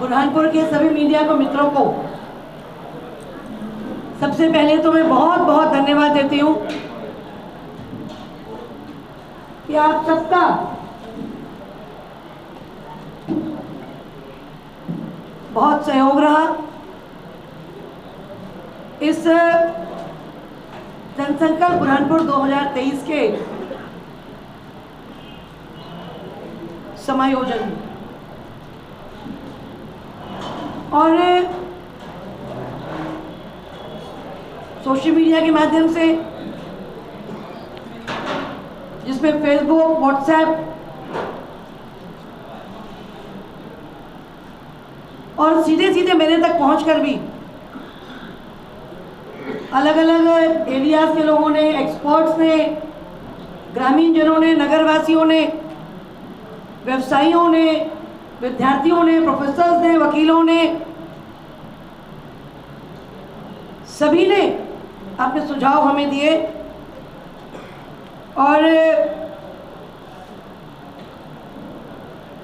बुरहानपुर के सभी मीडिया को मित्रों को सबसे पहले तो मैं बहुत बहुत धन्यवाद देती हूँ कि आप सबका बहुत सहयोग रहा इस जनसंकल्प बुरहानपुर 2023 के समायोजन में। और सोशल मीडिया के माध्यम से, जिसमें फेसबुक, व्हाट्सएप और सीधे सीधे मेरे तक पहुंचकर भी अलग अलग एरियाज के लोगों ने, एक्सपर्ट्स ने, ग्रामीण जनों ने, नगरवासियों ने, व्यवसायियों ने, विद्यार्थियों ने, प्रोफेसर्स ने, वकीलों ने, सभी ने अपने सुझाव हमें दिए। और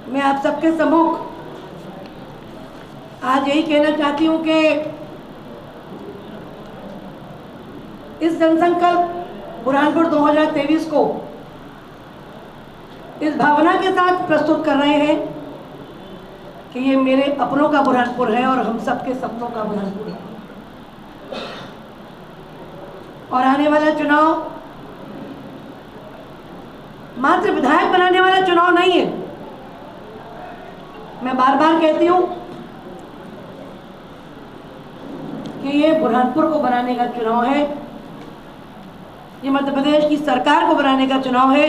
मैं आप सबके सम्मुख आज यही कहना चाहती हूँ कि इस जनसंकल्प बुरहानपुर 2023 को इस भावना के साथ प्रस्तुत कर रहे हैं कि ये मेरे अपनों का बुरहानपुर है और हम सबके सपनों का बुरहानपुर है। और आने वाला चुनाव मात्र विधायक बनाने वाला चुनाव नहीं है। मैं बार बार कहती हूं कि ये बुरहानपुर को बनाने का चुनाव है, ये मध्य प्रदेश की सरकार को बनाने का चुनाव है।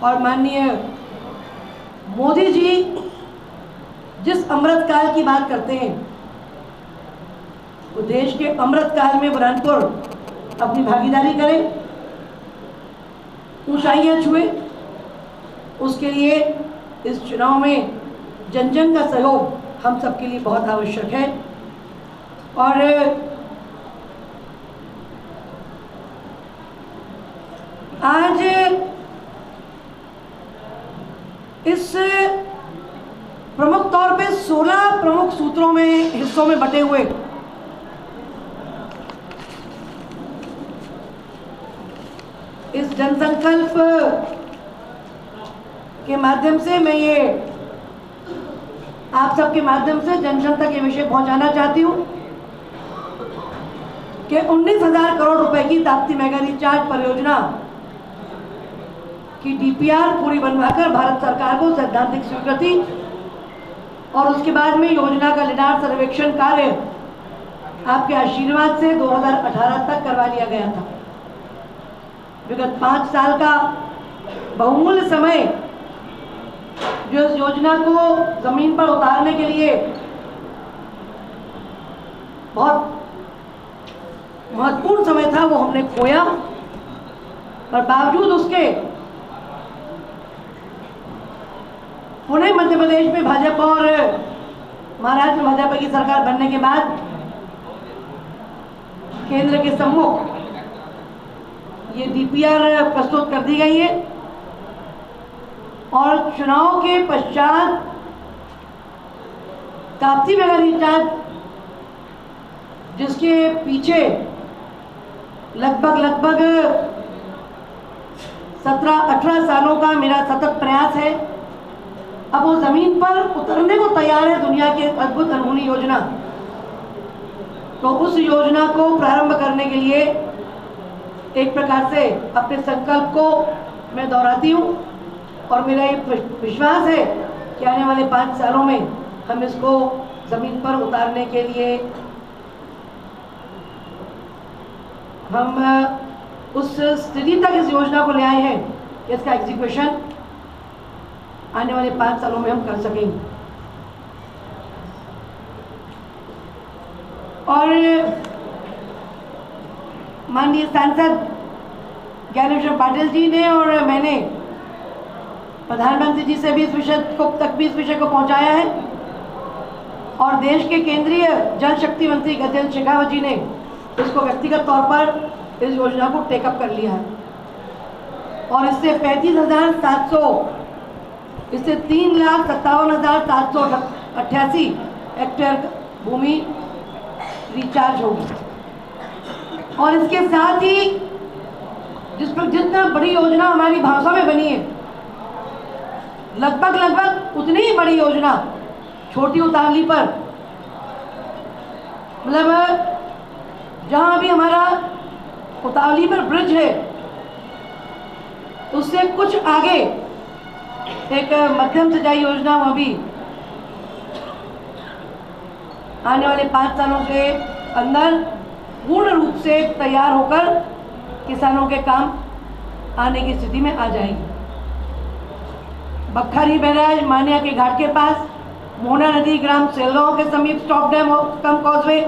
और माननीय मोदी जी जिस अमृत काल की बात करते हैं, वो देश के अमृत काल में बुरहानपुर अपनी भागीदारी करे, ऊंचाइयां छुए। उसके लिए इस चुनाव में जन जन का सहयोग हम सबके लिए बहुत आवश्यक है। और आज इस प्रमुख तौर पे 16 प्रमुख सूत्रों में, हिस्सों में बटे हुए इस जनसंकल्प के माध्यम से मैं ये आप सबके माध्यम से जन जन तक ये विषय पहुंचाना चाहती हूँ कि 19,000 करोड़ रुपए की ताप्ती मेगा रिचार्ज परियोजना की डीपीआर पूरी बनवाकर भारत सरकार को सैद्धांतिक स्वीकृति और उसके बाद में योजना का लिडार सर्वेक्षण कार्य आपके आशीर्वाद से 2018 तक करवा लिया गया था। विगत 5 साल का बहुमूल्य समय जो इस योजना को जमीन पर उतारने के लिए बहुत महत्वपूर्ण समय था, वो हमने खोया। पर बावजूद उसके पुणे मध्य प्रदेश में भाजपा और महाराष्ट्र में भाजपा की सरकार बनने के बाद केंद्र के सम्मुख ये डीपीआर प्रस्तुत कर दी गई है। और चुनाव के पश्चात ताप्ती मेगा रिचार्ज, जिसके पीछे लगभग 17-18 सालों का मेरा सतत प्रयास है, अब वो जमीन पर उतरने को तैयार है। दुनिया की अद्भुत अनहोनी योजना, तो उस योजना को प्रारंभ करने के लिए एक प्रकार से अपने संकल्प को मैं दोहराती हूँ। और मेरा ये विश्वास है कि आने वाले 5 सालों में हम इसको जमीन पर उतारने के लिए हम उस स्थिति तक इस योजना को ले आए हैं कि इसका एग्जीक्यूशन आने वाले 5 सालों में हम कर सकेंगे। और माननीय सांसद ज्ञानेश्वर पाटिल जी ने और मैंने प्रधानमंत्री जी से भी इस विषय को पहुंचाया है। और देश के केंद्रीय जल शक्ति मंत्री गजेंद्र शेखावत जी ने इसको व्यक्तिगत तौर पर इस योजना को टेकअप कर लिया है। और इससे 35,700, इससे 3,57,700 88 हेक्टेयर भूमि रिचार्ज होगी। और इसके साथ ही जितना बड़ी योजना हमारी भाषा में बनी है, लगभग उतनी ही बड़ी योजना छोटी उतावली पर, मतलब जहाँ अभी हमारा उतावली पर ब्रिज है उससे कुछ आगे एक मध्यम सिंचाई योजना, वह भी आने वाले 5 सालों के अंदर पूर्ण रूप से तैयार होकर किसानों के काम आने की स्थिति में आ जाएगी। बखरी बैराज मानिया के घाट के पास, मोहना नदी ग्राम सेलगांव के समीप स्टॉप डैम कम कॉजवे,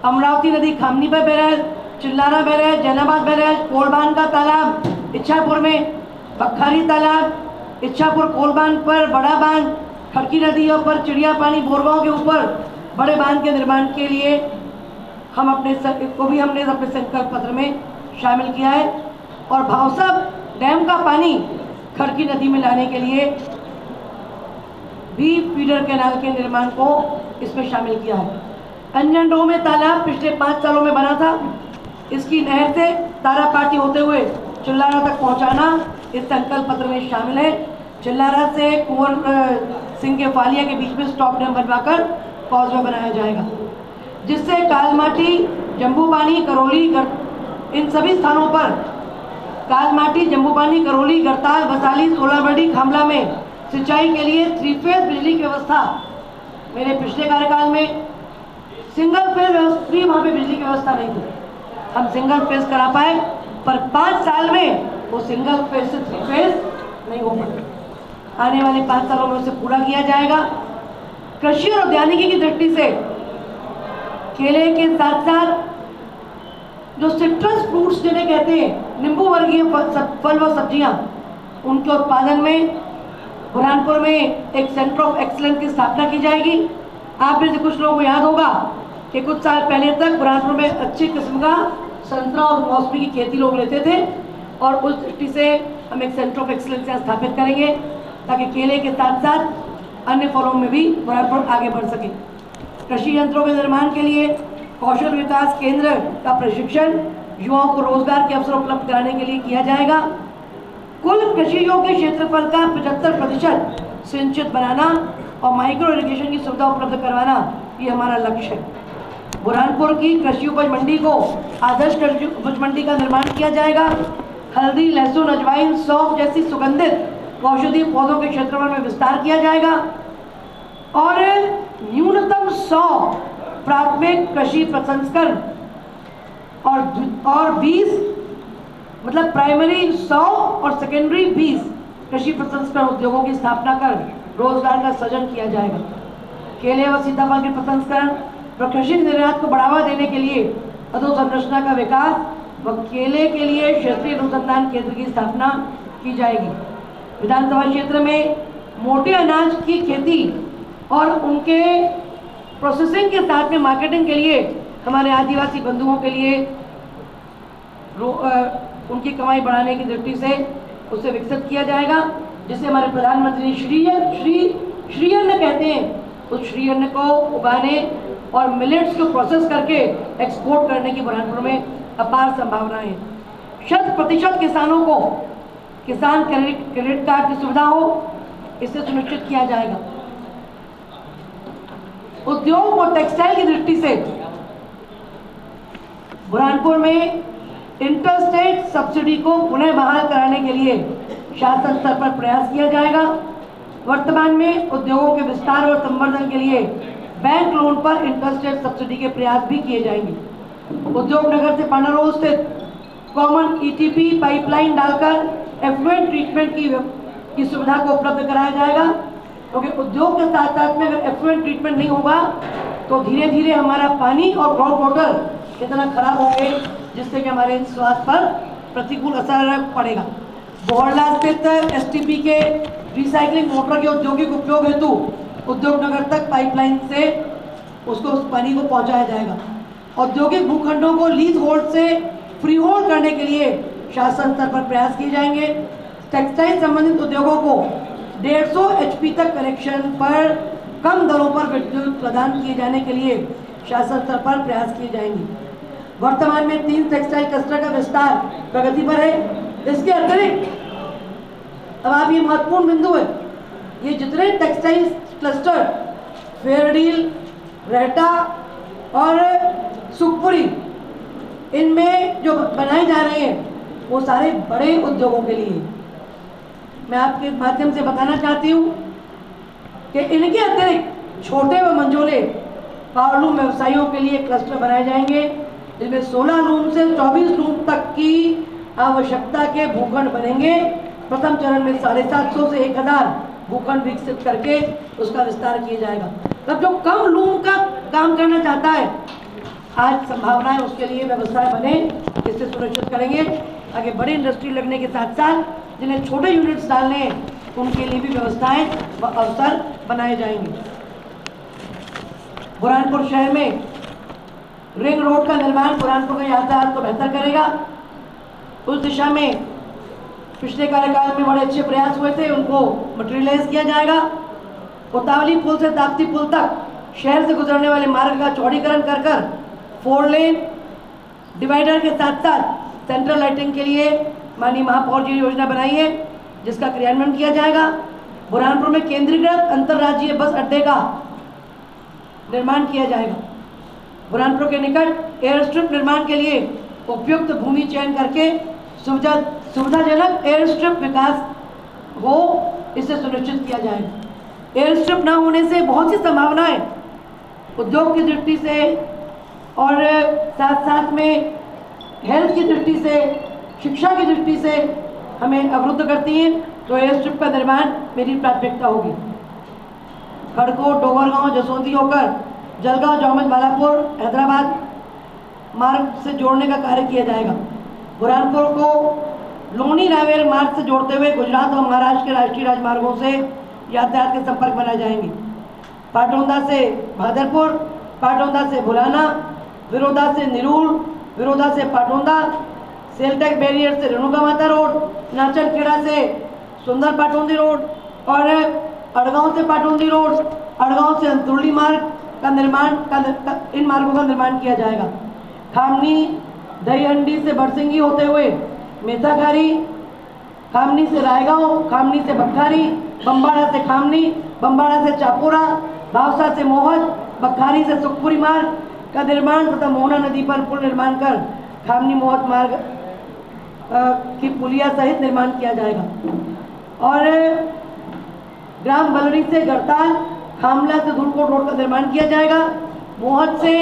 अमरावती नदी खामनीपर बैराज, चिल्लारा बैराज, जैनाबाद बैराज, कोलबान का तालाब इच्छापुर में, बखरी तालाब इच्छापुर कोलबान पर बड़ा बांध, खड़की नदियों पर चिड़िया पानी बोरगांव के ऊपर बड़े बांध के निर्माण के लिए हमने अपने संकल्प पत्र में शामिल किया है। और भावसा डैम का पानी खड़की नदी में लाने के लिए भी फीडर कैनाल के निर्माण को इसमें शामिल किया है। अंजनडोह में तालाब पिछले 5 सालों में बना था, इसकी नहर से तारापाटी होते हुए चिल्लारा तक पहुंचाना इस संकल्प पत्र में शामिल है। चिल्लारा से कुंवर सिंह के फालिया के बीच में स्टॉप डैम बनवाकर कॉजवे बनाया जाएगा, जिससे कालमाटी, जम्बूपानी, करौली, इन सभी स्थानों पर कालमाटी, जम्बूपानी, करौली, गरताल, बसाली, सोलाबड़ी, खामला में सिंचाई के लिए 3 फेज बिजली की व्यवस्था, मेरे पिछले कार्यकाल में सिंगल फेज व्यवस्था, वहाँ पे बिजली की व्यवस्था नहीं थी, हम सिंगल फेज करा पाए, पर 5 साल में वो सिंगल फेज से 3 फेज नहीं हो पाए। आने वाले 5 सालों में उसे पूरा किया जाएगा। कृषि और उद्यानिकी की दृष्टि से केले के साथ साथ जो सिट्रस फ्रूट्स जिन्हें कहते हैं, नींबू वर्गीय फल व सब्जियां, उनके उत्पादन में बुरहानपुर में एक सेंटर ऑफ एक्सीलेंस की स्थापना की जाएगी। आप में से कुछ लोगों को याद होगा कि कुछ साल पहले तक बुरहानपुर में अच्छी किस्म का संतरा और मौसमी की खेती लोग लेते थे, और उस दृष्टि से हम एक सेंटर ऑफ एक्सीलेंस यहाँ स्थापित करेंगे ताकि केले के साथ साथ अन्य फलों में भी बुरहानपुर आगे बढ़ सके। कृषि यंत्रों के निर्माण के लिए कौशल विकास केंद्र का प्रशिक्षण युवाओं को रोजगार के अवसर उपलब्ध कराने के लिए किया जाएगा। कुल कृषि योग्य क्षेत्रफल का 75% सिंचित बनाना और माइक्रो इरिगेशन की सुविधा उपलब्ध करवाना, ये हमारा लक्ष्य है। बुरहानपुर की कृषि उपज मंडी को आदर्श कृषि उपज मंडी का निर्माण किया जाएगा। हल्दी, लहसुन, अजवाइन, सौंफ जैसी सुगंधित औषधीय पौधों के क्षेत्रफल में विस्तार किया जाएगा और न्यूनतम 100 प्राथमिक कृषि प्रसंस्करण और 20 मतलब प्राइमरी 100 और सेकेंडरी 20 कृषि प्रसंस्करण उद्योगों की स्थापना कर रोजगार का सृजन किया जाएगा। केले व सीताफल के प्रसंस्करण व कृषि निर्यात को बढ़ावा देने के लिए अधोसंरचना का विकास व केले के लिए क्षेत्रीय अनुसंधान केंद्र की स्थापना की जाएगी। विधानसभा क्षेत्र में मोटे अनाज की खेती और उनके प्रोसेसिंग के साथ में मार्केटिंग के लिए हमारे आदिवासी बंधुओं के लिए उनकी कमाई बढ़ाने की दृष्टि से उसे विकसित किया जाएगा, जिसे हमारे प्रधानमंत्री श्री अन्न कहते हैं। उस श्री अन्न को उगाने और मिलेट्स को प्रोसेस करके एक्सपोर्ट करने की बुरहानपुर में अपार संभावनाएं हैं। 100% किसानों को किसान क्रेडिट कार्ड की सुविधा हो, इसे सुनिश्चित किया जाएगा। उद्योग और टेक्सटाइल की दृष्टि से बुरहानपुर में इंटरस्टेट सब्सिडी को पुनः बहाल कराने के लिए शासन स्तर पर प्रयास किया जाएगा। वर्तमान में उद्योगों के विस्तार और संवर्धन के लिए बैंक लोन पर इंटरस्टेट सब्सिडी के प्रयास भी किए जाएंगे। उद्योग नगर से पांडा रोड स्थित कॉमन ईटीपी पाइपलाइन डालकर एफ्लुएंट ट्रीटमेंट की सुविधा को उपलब्ध कराया जाएगा, क्योंकि उद्योग के साथ साथ में अगर एफ्लुएंट ट्रीटमेंट नहीं होगा तो धीरे धीरे हमारा पानी और ग्राउंड वाटर कितना खराब होंगे, जिससे कि हमारे स्वास्थ्य पर प्रतिकूल असर पड़ेगा। बोहरला स्थित एसटीपी के रिसाइकलिंग मोटर के औद्योगिक उपयोग हेतु उद्योग नगर तक पाइपलाइन से उसको उस पानी को पहुंचाया जाएगा। औद्योगिक भूखंडों को लीज होल्ड से फ्री होल्ड करने के लिए शासन स्तर पर प्रयास किए जाएंगे। टेक्सटाइल संबंधित उद्योगों को 150 HP तक कनेक्शन पर कम दरों पर विद्युत प्रदान किए जाने के लिए शासन स्तर पर प्रयास किए जाएंगे। वर्तमान में 3 टेक्सटाइल क्लस्टर का विस्तार प्रगति पर है। इसके अतिरिक्त अब आप ये महत्वपूर्ण बिंदु है, ये जितने टेक्सटाइल क्लस्टर फेयरडील, रहटा और सुखपुरी इनमें जो बनाए जा रहे हैं वो सारे बड़े उद्योगों के लिए। मैं आपके माध्यम से बताना चाहती हूँ कि इनके अतिरिक्त छोटे व मंझोले पावरलूम व्यवसायियों के लिए क्लस्टर बनाए जाएंगे, जिसमें 16 लूम से 24 लूम तक की आवश्यकता के भूखंड बनेंगे। प्रथम चरण में 750 से 1000 भूखंड विकसित करके उसका विस्तार किया जाएगा। तब जो कम लूम का काम करना चाहता है, आज संभावना है उसके लिए व्यवस्थाएं बने, इससे सुनिश्चित करेंगे आगे बड़ी इंडस्ट्री लगने के साथ साथ जिन्हें छोटे यूनिट्स डालने हैं उनके लिए भी व्यवस्थाएं व अवसर बनाए जाएंगे। बुरहानपुर शहर में रिंग रोड का निर्माण बुरहानपुर का यातायात को बेहतर करेगा। उस दिशा में पिछले कार्यकाल में बड़े अच्छे प्रयास हुए थे, उनको मटेरियलाइज किया जाएगा। कोतावली पुल से ताप्ती पुल तक शहर से गुजरने वाले मार्ग का चौड़ीकरण कर कर 4 लेन डिवाइडर के साथ साथ सेंट्रल लाइटिंग के लिए माननीय महापौर जी योजना बनाई है, जिसका क्रियान्वयन किया जाएगा। बुरहानपुर में केंद्रीकृत अंतर्राज्यीय बस अड्डे का निर्माण किया जाएगा। बुरहानपुर के निकट एयर स्ट्रिप निर्माण के लिए उपयुक्त भूमि चयन करके सुविधाजनक एयर स्ट्रिप विकास हो, इसे सुनिश्चित किया जाएगा। एयर स्ट्रिप न होने से बहुत सी संभावनाएं उद्योग की दृष्टि से और साथ साथ में हेल्थ की दृष्टि से, शिक्षा की दृष्टि से हमें अवरुद्ध करती हैं। तो एयर स्ट्रिप का निर्माण मेरी प्राथमिकता होगी। खड़कोट, डोगरगांव, जसोंदी होकर जलगांव, जामच, बालापुर, हैदराबाद मार्ग से जोड़ने का कार्य किया जाएगा। बुरहानपुर को लोनी रावेर मार्ग से जोड़ते हुए गुजरात और महाराष्ट्र के राष्ट्रीय राजमार्गों से यातायात के संपर्क बनाए जाएंगे। पाटौदा से भादरपुर, पाटौदा से बुलाना, विरोधा से निरूल, विरोधा से पाटौदा, सेलटेक बैरियर से रेणुका माता रोड, नाचनखेड़ा से सुंदर पाटौदी रोड और अड़गांव से पाटौदी रोड, अड़गांव से अंतुर्ली मार्ग का निर्माण इन मार्गों का निर्माण किया जाएगा। खामनी दहीहंडी से बरसिंगी होते हुए मेथाखारी, खामनी से रायगांव, खामनी से बखारी, बम्बाड़ा से खामनी, बम्बाड़ा से चापोरा, भावसा से मोहज, बखारी से सुखपुरी मार्ग का निर्माण तथा मोहना नदी पर पुल निर्माण कर खामनी मोहत मार्ग की पुलिया सहित निर्माण किया जाएगा। और ग्राम बलरी से गड़ताल, खामला से धुलकोट रोड का निर्माण किया जाएगा। मोहत से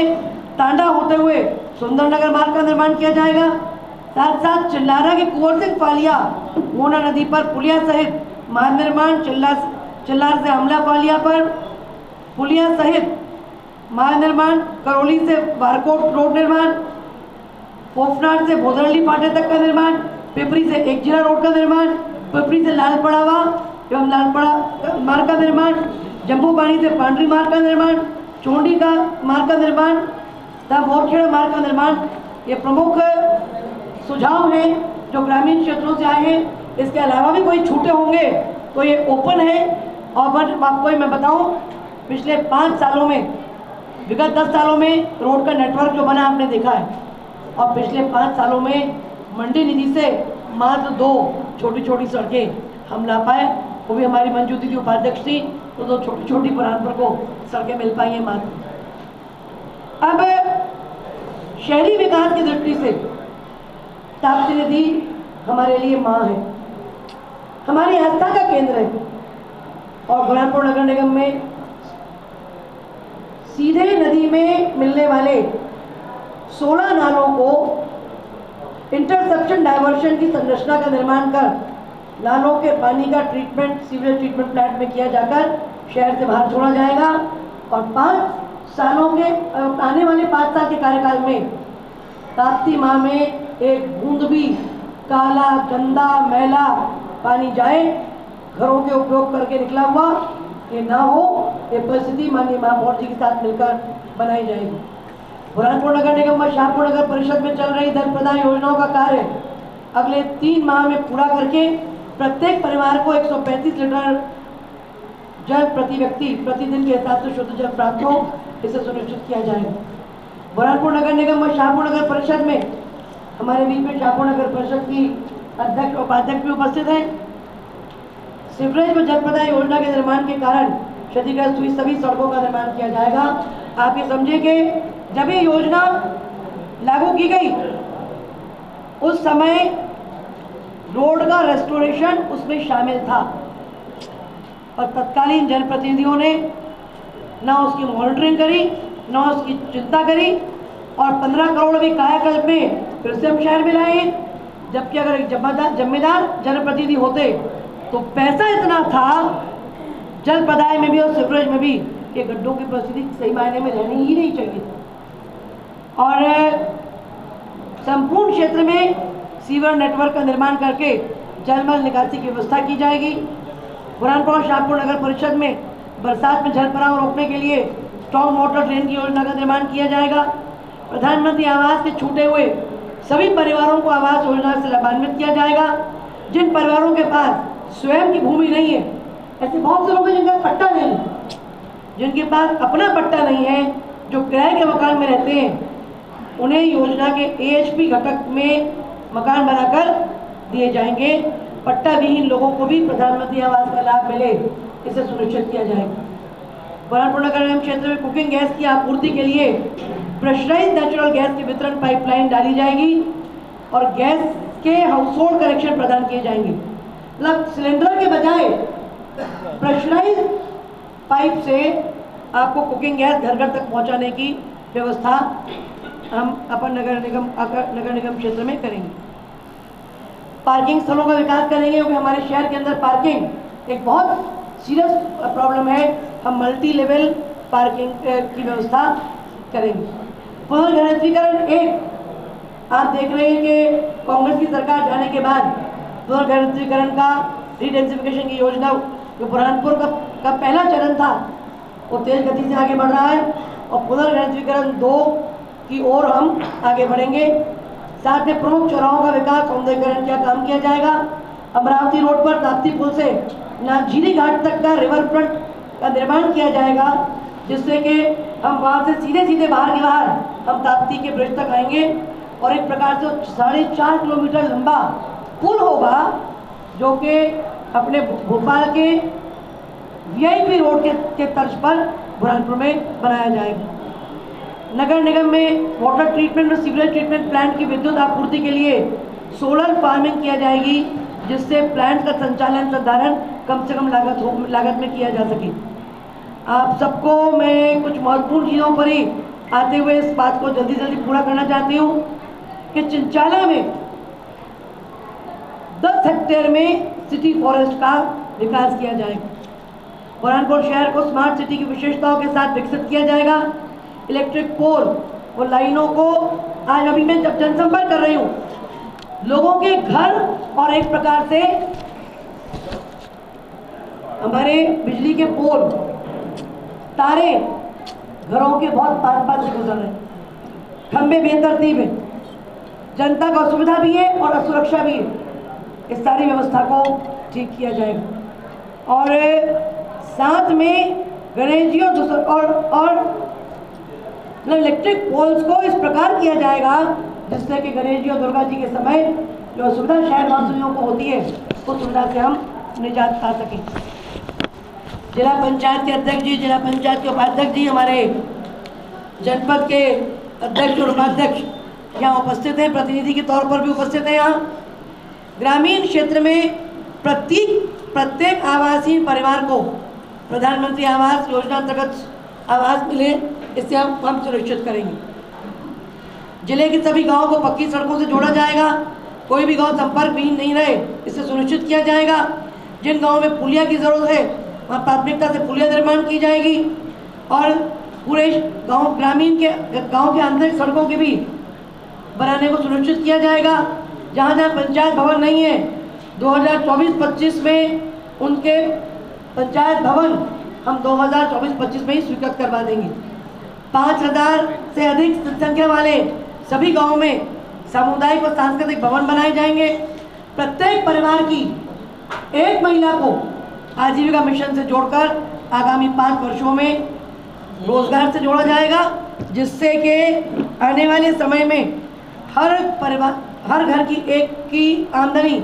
तांडा होते हुए सुंदरनगर मार्ग का निर्माण किया जाएगा। साथ साथ चिल्लारा के कुंवर सिंह फालिया मोहना नदी पर पुलिया सहित मार्ग निर्माण, चिल्लार से अमला फालिया पर पुलिया सहित मार्ग निर्माण, करौली से बारकोट रोड निर्माण, पोफनाट से भोदरली फाटे तक का निर्माण, पिपरी से एकजिरा रोड का निर्माण, पिपरी से लालपड़ावा एवं लालपड़ा मार्ग का निर्माण, जम्बू पानी से पांडरी मार्ग का निर्माण, चोंडी का मार्ग का निर्माण तथा मोरखेड़ा मार्ग का निर्माण। ये प्रमुख सुझाव हैं जो ग्रामीण क्षेत्रों से आए हैं। इसके अलावा भी कोई छूटे होंगे तो ये ओपन है। और आपको मैं बताऊं, पिछले 5 सालों में, विगत 10 सालों में रोड का नेटवर्क जो बना आपने देखा है, और पिछले 5 सालों में मंडी निधि से मात्र 2 छोटी छोटी सड़कें हम ला पाए, वो भी हमारी मंजू दीदी उपाध्यक्ष थी, तो 2 छोटी छोटी बुरहानपुर को सड़कें मिल पाई हैं मात्र। अब शहरी विकास की दृष्टि से ताप्ती नदी हमारे लिए माँ है, हमारी आस्था का केंद्र है। और बुरहानपुर नगर निगम में सीधे नदी में मिलने वाले 16 नालों को इंटरसेप्शन डायवर्शन की संरचना का निर्माण कर नालों के पानी का ट्रीटमेंट सीवरेज ट्रीटमेंट प्लांट में किया जाकर शहर से बाहर छोड़ा जाएगा। और 5 सालों के आने वाले 5 साल के कार्यकाल में ताप्ती माह में एक बूंद भी काला, गंदा, मैला पानी जाए, घरों के उपयोग करके निकला हुआ ये ना हो, ये परिस्थिति माननीय महापौर जी के साथ मिलकर बनाई जाएगी। बुरहानपुर नगर निगम व शाहपुर नगर परिषद में चल रही धन प्रदान योजनाओं का कार्य अगले 3 माह में पूरा करके प्रत्येक परिवार को 135 लीटर जल प्रति व्यक्ति प्रतिदिन के हिसाब से शुद्ध जल प्राप्त हो, इसे सुनिश्चित किया जाएगा। बुरहानपुर नगर निगम व शाहपुर नगर परिषद में हमारे बीच में शाहपुर नगर परिषद की अध्यक्ष और उपाध्यक्ष भी उपस्थित हैं। सीवरेज व जल प्रदाय योजना के निर्माण के कारण क्षतिग्रस्त हुई सभी सड़कों का निर्माण किया जाएगा। आप ये समझिए कि जब ये योजना लागू की गई उस समय रोड का रेस्टोरेशन उसमें शामिल था और तत्कालीन जनप्रतिनिधियों ने ना उसकी मॉनिटरिंग करी, ना उसकी चिंता करी और 15 करोड़ भी कायाकल्प में फिर से हम शहर में लाए। जबकि अगर एक जिम्मेदार जनप्रतिनिधि होते तो पैसा इतना था जल प्रदाय में भी और सीवरेज में भी कि गड्ढों की परिस्थिति सही मायने में रहनी ही नहीं चाहिए। और संपूर्ण क्षेत्र में सीवर नेटवर्क का निर्माण करके जलमल निकासी की व्यवस्था की जाएगी। बुरहानपुर और शाहपुर नगर परिषद में बरसात में जल भराव रोकने के लिए स्ट्रॉन्ग वाटर ड्रेन की योजना का निर्माण किया जाएगा। प्रधानमंत्री आवास के छूटे हुए सभी परिवारों को आवास योजना से लाभान्वित किया जाएगा। जिन परिवारों के पास स्वयं की भूमि नहीं है, ऐसे बहुत से लोग हैं जिनका पट्टा नहीं है, जिनके पास अपना पट्टा नहीं है, जो किराए के मकान में रहते हैं, उन्हें योजना के AHP घटक में मकान बनाकर दिए जाएंगे। पट्टा विहीन लोगों को भी प्रधानमंत्री आवास का लाभ मिले, इसे सुनिश्चित किया जाएगा। बुरहानपुर नगर निगम क्षेत्र में कुकिंग गैस की आपूर्ति के लिए प्रेशराइज्ड नेचुरल गैस की वितरण पाइपलाइन डाली जाएगी और गैस के हाउस होल्ड कनेक्शन प्रदान किए जाएंगे। मतलब सिलेंडर के बजाय प्रेशराइज्ड पाइप से आपको कुकिंग गैस घर घर तक पहुंचाने की व्यवस्था हम अपन नगर निगम क्षेत्र में करेंगे। पार्किंग स्थलों का विकास करेंगे क्योंकि हमारे शहर के अंदर पार्किंग एक बहुत सीरियस प्रॉब्लम है। हम मल्टी लेवल पार्किंग की व्यवस्था करेंगे। पुनर्घनत्वीकरण एक आप देख रहे हैं कि कांग्रेस की सरकार जाने के बाद पुनर्घनत्वीकरण का रीडेंसिफिकेशन की योजना जो बुरहानपुर का पहला चरण था वो तेज गति से आगे बढ़ रहा है और पुनर्घनत्वीकरण 2 की ओर हम आगे बढ़ेंगे। साथ में प्रमुख चौराहों का विकास सौंदर्यीकरण का काम किया जाएगा। अमरावती रोड पर ताप्ती पुल से नागझीरी घाट तक का रिवर फ्रंट का निर्माण किया जाएगा, जिससे कि हम वहाँ से सीधे बाहर के बाहर हम ताप्ती के ब्रिज तक आएंगे और एक प्रकार से 4.5 किलोमीटर लंबा पुल होगा जो कि अपने भोपाल के VIP रोड के तर्ज पर बुरहानपुर में बनाया जाएगा। नगर निगम में वाटर ट्रीटमेंट और सीवरेज ट्रीटमेंट प्लांट की विद्युत आपूर्ति के लिए सोलर फार्मिंग किया जाएगी, जिससे प्लांट का संचालन संधारण कम से कम लागत में किया जा सके। आप सबको मैं कुछ महत्वपूर्ण चीज़ों पर ही आते हुए इस बात को जल्दी पूरा करना चाहती हूँ कि चिंचाला में 10 हेक्टेयर में सिटी फॉरेस्ट का विकास किया जाएगा। बुरहानपुर शहर को स्मार्ट सिटी की विशेषताओं के साथ विकसित किया जाएगा। इलेक्ट्रिक पोल और लाइनों को आज अभी मैं जब जनसंपर्क कर रही हूँ, लोगों के घर और एक प्रकार से हमारे बिजली के पोल तारे घरों के बहुत पास से गुजर रहे हैं। खंभे बेतरतीब है, जनता का असुविधा भी है और असुरक्षा भी है। इस सारी व्यवस्था को ठीक किया जाएगा और साथ में गणेश जी और इलेक्ट्रिक पोल्स को इस प्रकार किया जाएगा जिससे कि गणेश जी और दुर्गा जी के समय जो असुविधा शहर वासियों को होती है उस सुविधा से हम निजात पा सकें। जिला पंचायत के अध्यक्ष जी, जिला पंचायत के उपाध्यक्ष जी, हमारे जनपद के अध्यक्ष और उपाध्यक्ष यहाँ उपस्थित हैं, प्रतिनिधि के तौर पर भी उपस्थित हैं। यहाँ ग्रामीण क्षेत्र में प्रत्येक आवासीय परिवार को प्रधानमंत्री आवास योजना अंतर्गत आवास मिले, इससे हम सुनिश्चित करेंगे। जिले के सभी गांवों को पक्की सड़कों से जोड़ा जाएगा, कोई भी गांव संपर्क विहीन नहीं रहे, इससे सुनिश्चित किया जाएगा। जिन गांवों में पुलिया की ज़रूरत है वहाँ प्राथमिकता से पुलिया निर्माण की जाएगी और पूरे गांव के आंतरिक सड़कों के भी बनाने को सुनिश्चित किया जाएगा। जहाँ जहाँ पंचायत भवन नहीं है 2024-25 में उनके पंचायत भवन हम 2024-25 में ही स्वीकृत करवा देंगे। 5000 से अधिक संख्या वाले सभी गांवों में सामुदायिक और सांस्कृतिक भवन बनाए जाएंगे। प्रत्येक परिवार की एक महिला को आजीविका मिशन से जोड़कर आगामी 5 वर्षों में रोजगार से जोड़ा जाएगा, जिससे कि आने वाले समय में हर परिवार, हर घर की एक की आमदनी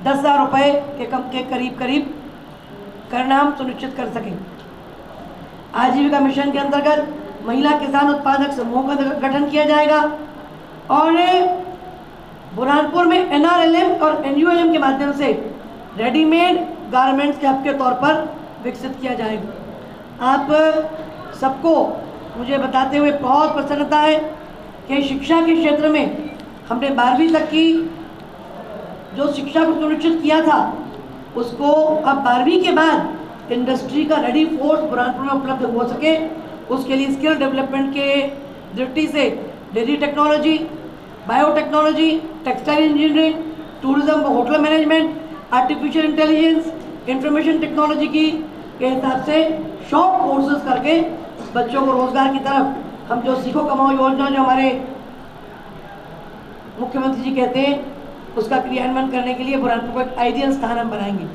10,000 रुपये के करीब करना हम सुनिश्चित कर सकें। आजीविका मिशन के अंतर्गत महिला किसान उत्पादक समूहों का गठन किया जाएगा और बुरहानपुर में NRLM और NULM के माध्यम से रेडीमेड गारमेंट्स के हब के तौर पर विकसित किया जाएगा। आप सबको मुझे बताते हुए बहुत प्रसन्नता है कि शिक्षा के क्षेत्र में हमने 12वीं तक की जो शिक्षा को सुनिश्चित किया था, उसको अब 12वीं के बाद इंडस्ट्री का रेडी फोर्स बुरहानपुर में उपलब्ध हो सके, उसके लिए स्किल डेवलपमेंट के दृष्टि से dairy technology, biotechnology, textile engineering, tourism व hotel management, artificial intelligence, information technology के हिसाब से शॉर्ट कोर्सेज करके बच्चों को रोजगार की तरफ हम जो सीखो कमाओ योजना जो हमारे मुख्यमंत्री जी कहते हैं, उसका क्रियान्वयन करने के लिए बुरहानपुर को एक आइडियल स्थान हम बनाएंगे।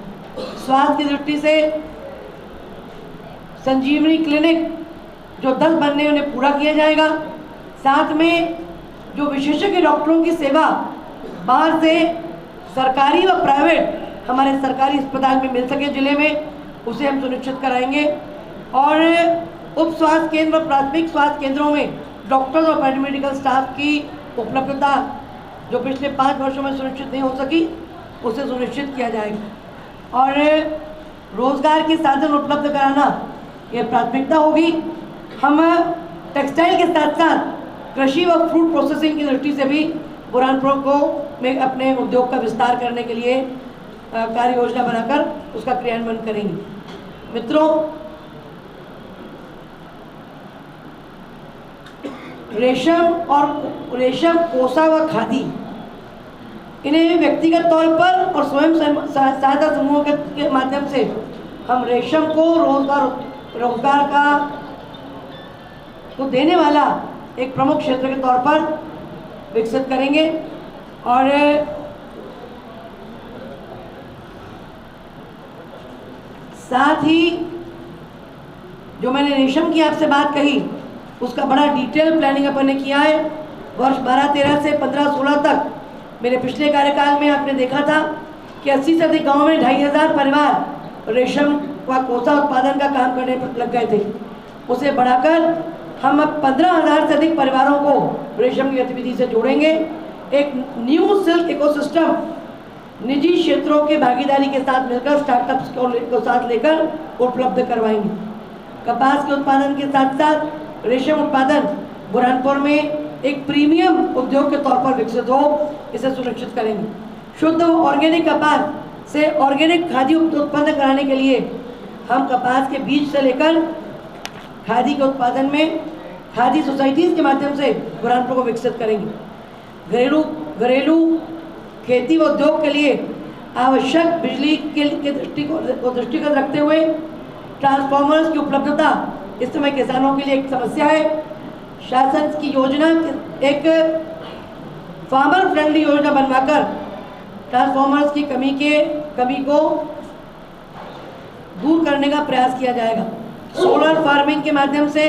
स्वास्थ्य की दृष्टि से संजीवनी क्लिनिक जो 10 बनने उन्हें पूरा किया जाएगा। साथ में जो विशेषज्ञ डॉक्टरों की सेवा बाहर से सरकारी व प्राइवेट हमारे सरकारी अस्पताल में मिल सके जिले में, उसे हम सुनिश्चित कराएंगे। और उप स्वास्थ्य केंद्र और प्राथमिक स्वास्थ्य केंद्रों में डॉक्टर्स और पैरामेडिकल स्टाफ की उपलब्धता जो पिछले 5 वर्षों में सुनिश्चित नहीं हो सकी, उसे सुनिश्चित किया जाएगा। और रोजगार के साधन उपलब्ध कराना ये प्राथमिकता होगी। हम टेक्सटाइल के साथ साथ कृषि व फ्रूट प्रोसेसिंग की दृष्टि से भी बुरहानपुर को में अपने उद्योग का विस्तार करने के लिए कार्य योजना बनाकर उसका क्रियान्वयन करेंगे। मित्रों, रेशम कोसा व खादी, इन्हें व्यक्तिगत तौर पर और स्वयं सहायता समूहों के माध्यम से हम रेशम को रोजगार का को देने वाला एक प्रमुख क्षेत्र के तौर पर विकसित करेंगे। और साथ ही जो मैंने रेशम की आपसे बात कही, उसका बड़ा डिटेल प्लानिंग अपन ने किया है। वर्ष 12-13 से 15-16 तक मेरे पिछले कार्यकाल में आपने देखा था कि 80 से अधिक गाँव में 2500 परिवार रेशम व कोसा उत्पादन का काम करने पर लग गए थे। उसे बढ़ाकर हम अब 15,000 से अधिक परिवारों को रेशम की गतिविधि से जोड़ेंगे। एक न्यू सिल्क इकोसिस्टम निजी क्षेत्रों के भागीदारी के साथ मिलकर स्टार्टअप्स को साथ लेकर उपलब्ध करवाएंगे। कपास के उत्पादन के साथ साथ रेशम उत्पादन बुरहानपुर में एक प्रीमियम उद्योग के तौर पर विकसित हो, इसे सुनिश्चित करेंगे। शुद्ध ऑर्गेनिक कपास से ऑर्गेनिक खादी उत्पन्न कराने के लिए हम कपास के बीज से लेकर खादी के उत्पादन में खादी सोसाइटीज़ के माध्यम से बुरहानपुर को विकसित करेंगे। घरेलू खेती व उद्योग के लिए आवश्यक बिजली के दृष्टिगत रखते हुए ट्रांसफार्मर्स की उपलब्धता इस समय किसानों के लिए एक समस्या है। शासन की योजना एक फार्मर फ्रेंडली योजना बनवाकर ट्रांसफार्मर्स की कमी को दूर करने का प्रयास किया जाएगा। सोलर फार्मिंग के माध्यम से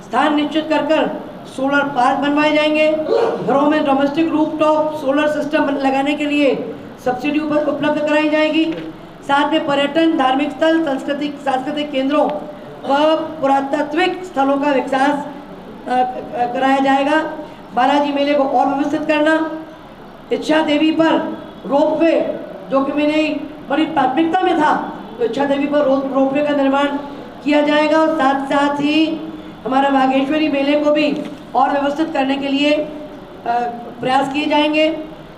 स्थान निश्चित कर सोलर पार्क बनवाए जाएंगे। घरों में डोमेस्टिक रूफटॉप सोलर सिस्टम लगाने के लिए सब्सिडी उपलब्ध कराई जाएगी। साथ में पर्यटन, धार्मिक स्थल, सांस्कृतिक केंद्रों व पुरातात्विक स्थलों का विकास कराया जाएगा। बालाजी मेले को और व्यवस्थित करना, इच्छा देवी पर रोपवे जो कि मेरी बड़ी प्राथमिकता में था, तो इच्छा देवी पर रोपवे का निर्माण किया जाएगा। और साथ साथ ही हमारा बागेश्वरी मेले को भी और व्यवस्थित करने के लिए प्रयास किए जाएंगे।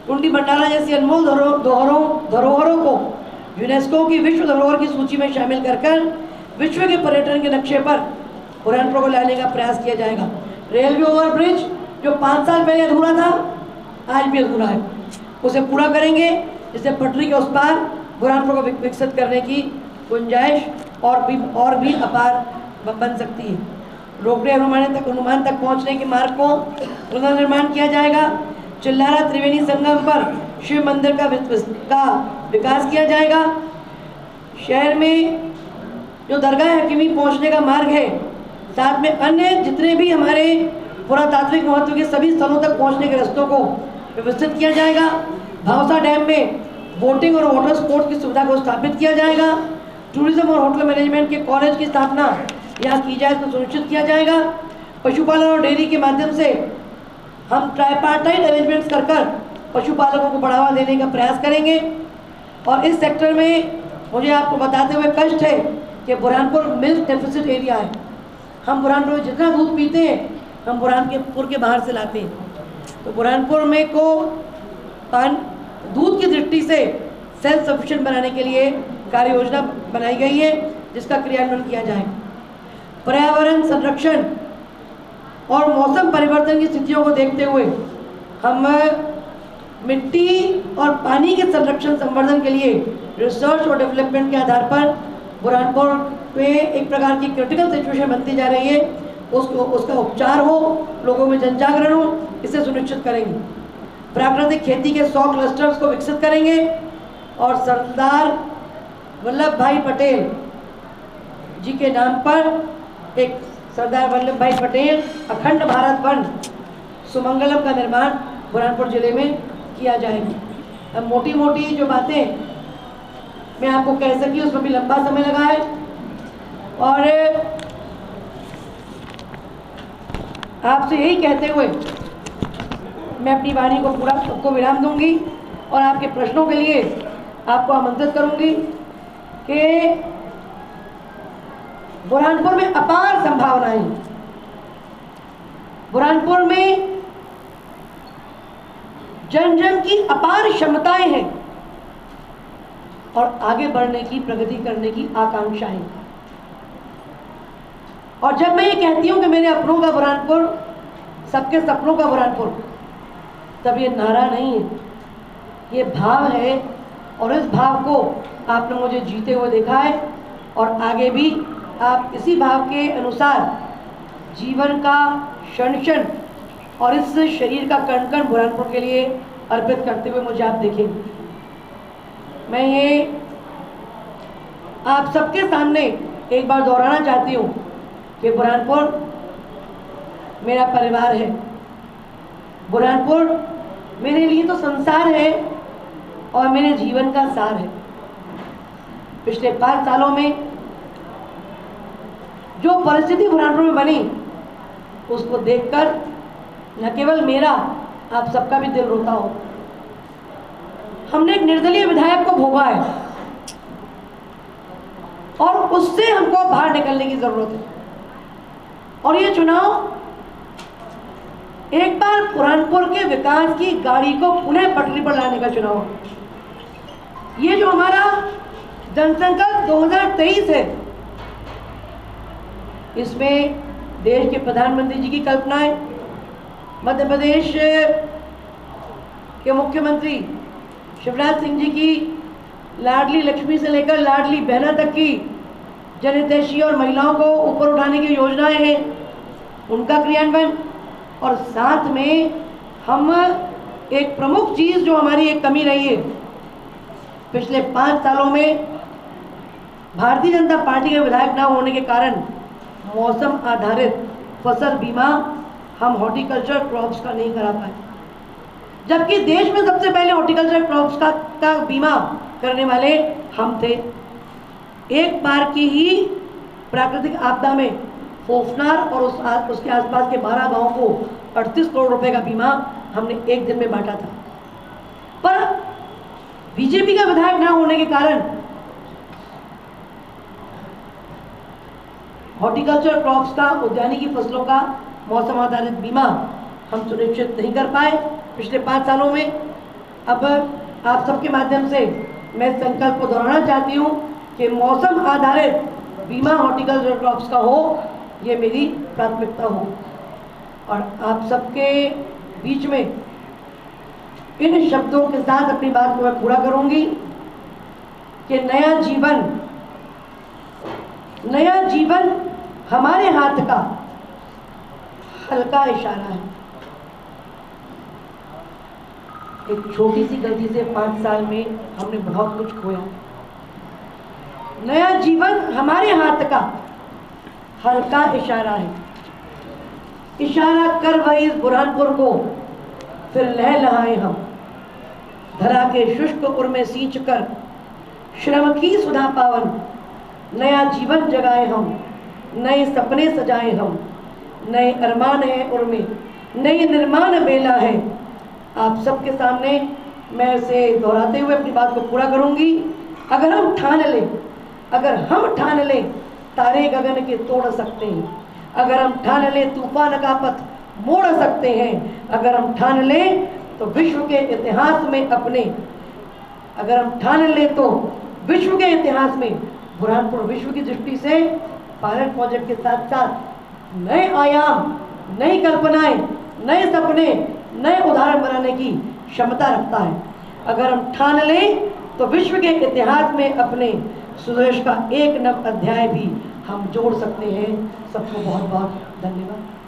टुंडी भंडारा जैसी अनमोल धरोहरों को यूनेस्को की विश्व धरोहर की सूची में शामिल कर विश्व के पर्यटन के नक्शे पर बुरहानपुर को लाने का प्रयास किया जाएगा। रेलवे ओवरब्रिज जो 5 साल पहले अधूरा था, आज भी अधूरा है, उसे पूरा करेंगे, जिससे पटरी के उस पार बुरहानपुर को विकसित करने की गुंजाइश और भी अपार बन सकती है। रोपड़े हनुमान तक पहुंचने के मार्ग को पुनर्निर्माण किया जाएगा। चिल्लारा त्रिवेणी संगम पर शिव मंदिर का विकास किया जाएगा। शहर में जो दरगाह हकीमी पहुंचने का मार्ग है, साथ में अन्य जितने भी हमारे पुरातात्विक महत्व के सभी स्थलों तक पहुंचने के रास्तों को व्यवस्थित किया जाएगा। भावसा डैम में बोटिंग और वाटर स्पोर्ट्स की सुविधा को स्थापित किया जाएगा। टूरिज्म और होटल मैनेजमेंट के कॉलेज की स्थापना यहाँ की जाए तो सुनिश्चित किया जाएगा। पशुपालन और डेयरी के माध्यम से हम ट्राइपार्टाइट अरेंजमेंट्स कर कर पशुपालकों को बढ़ावा देने का प्रयास करेंगे। और इस सेक्टर में मुझे आपको बताते हुए कष्ट है कि बुरहानपुर मिल्क डेफिसिट एरिया है। हम बुरहानपुर में जितना दूध पीते हैं हम बुरहानपुर के बाहर से लाते हैं। तो बुरहानपुर में को दूध की दृष्टि से सेल्फ सफिशिएंट बनाने के लिए कार्य योजना बनाई गई है, जिसका क्रियान्वयन किया जाए। पर्यावरण संरक्षण और मौसम परिवर्तन की स्थितियों को देखते हुए हम मिट्टी और पानी के संरक्षण संवर्धन के लिए रिसर्च और डेवलपमेंट के आधार पर बुरहानपुर में एक प्रकार की क्रिटिकल सिचुएशन बनती जा रही है, उसका उपचार हो, लोगों में जन जागरण हो, इसे सुनिश्चित करेंगे। प्राकृतिक खेती के 100 क्लस्टर्स को विकसित करेंगे और सरदार वल्लभ भाई पटेल जी के नाम पर एक सरदार वल्लभ भाई पटेल अखंड भारत वन सुमंगलम का निर्माण बुरहानपुर जिले में किया जाएगा। अब मोटी मोटी जो बातें मैं आपको कह सकी उसमें भी लंबा समय लगा है और आपसे यही कहते हुए मैं अपनी वाणी को पूरा सबको विराम दूंगी और आपके प्रश्नों के लिए आपको आमंत्रित करूंगी कि बुरहानपुर में अपार संभावनाएं, बुरहानपुर में जन जन की अपार क्षमताएं हैं और आगे बढ़ने की, प्रगति करने की आकांक्षाएं। और जब मैं ये कहती हूं कि मेरे अपनों का बुरहानपुर, सबके सपनों का बुरहानपुर, तब ये नारा नहीं है, ये भाव है। और इस भाव को आपने मुझे जीते हुए देखा है और आगे भी आप इसी भाव के अनुसार जीवन का क्षण क्षण और इस शरीर का कण कण बुरहानपुर के लिए अर्पित करते हुए मुझे आप देखेंगे। मैं ये आप सबके सामने एक बार दोहराना चाहती हूँ कि बुरहानपुर मेरा परिवार है। बुरहानपुर मेरे लिए तो संसार है और मेरे जीवन का सार है। पिछले 5 सालों में जो परिस्थिति बुरहानपुर में बनी उसको देखकर न केवल मेरा, आप सबका भी दिल रोता हो। हमने एक निर्दलीय विधायक को भोगा है और उससे हमको बाहर निकलने की जरूरत है। और ये चुनाव एक बार बुरहानपुर के विकास की गाड़ी को पुनः पटरी पर लाने का चुनाव है। ये जो हमारा जनसंकल्प 2023 है, इसमें देश के प्रधानमंत्री जी की कल्पनाएं, मध्य प्रदेश के मुख्यमंत्री शिवराज सिंह जी की लाडली लक्ष्मी से लेकर लाडली बहना तक की जनहितैषी और महिलाओं को ऊपर उठाने की योजनाएं हैं, उनका क्रियान्वयन। और साथ में हम एक प्रमुख चीज़ जो हमारी एक कमी रही है पिछले 5 सालों में, भारतीय जनता पार्टी के विधायक न होने के कारण मौसम आधारित फसल बीमा हम हॉर्टिकल्चर क्रॉप्स का नहीं करा पाए, जबकि देश में सबसे पहले हॉर्टिकल्चर क्रॉप्स का बीमा करने वाले हम थे। एक बार की ही प्राकृतिक आपदा में फोफनार और उसके आसपास के 12 गांवों को 38 करोड़ रुपए का बीमा हमने एक दिन में बांटा था। पर बीजेपी का विधायक न होने के कारण हॉर्टिकल्चर क्रॉप्स का, उद्यानिकी फसलों का मौसम आधारित बीमा हम सुनिश्चित नहीं कर पाए पिछले 5 सालों में। अब आप सबके माध्यम से मैं संकल्प को दोहराना चाहती हूँ कि मौसम आधारित बीमा हॉर्टिकल्चर क्रॉप्स का हो, ये मेरी प्राथमिकता हो। और आप सबके बीच में इन शब्दों के साथ अपनी बात को मैं पूरा करूंगी कि नया जीवन हमारे हाथ का हल्का इशारा है। एक छोटी सी गलती से 5 साल में हमने बहुत कुछ खोया। नया जीवन हमारे हाथ का हल्का इशारा है, इशारा कर वही इस बुरहानपुर को फिर लहलहाए हम। धरा के शुष्क उर में सींच कर श्रम की सुधा पावन, नया जीवन जगाए हम, नए सपने सजाए हम, नए अरमान है उर में, नई निर्माण बेला है। आप सबके सामने मैं इसे दोहराते हुए अपनी बात को पूरा करूंगी। अगर हम ठान लें, अगर हम ठान लें, तारे गगन के तोड़ सकते हैं। अगर हम ठान लें, तूफान का पथ मोड़ सकते हैं। अगर हम ठान लें तो विश्व के इतिहास में अपने, अगर हम ठान लें तो विश्व के इतिहास में बुरहानपुर विश्व की दृष्टि से पायलट प्रोजेक्ट के साथ साथ नए आयाम, नई कल्पनाएं, नए सपने, नए उदाहरण बनाने की क्षमता रखता है। अगर हम ठान लें तो विश्व के इतिहास में अपने सुदेश का एक नव अध्याय भी हम जोड़ सकते हैं। सबको बहुत बहुत धन्यवाद।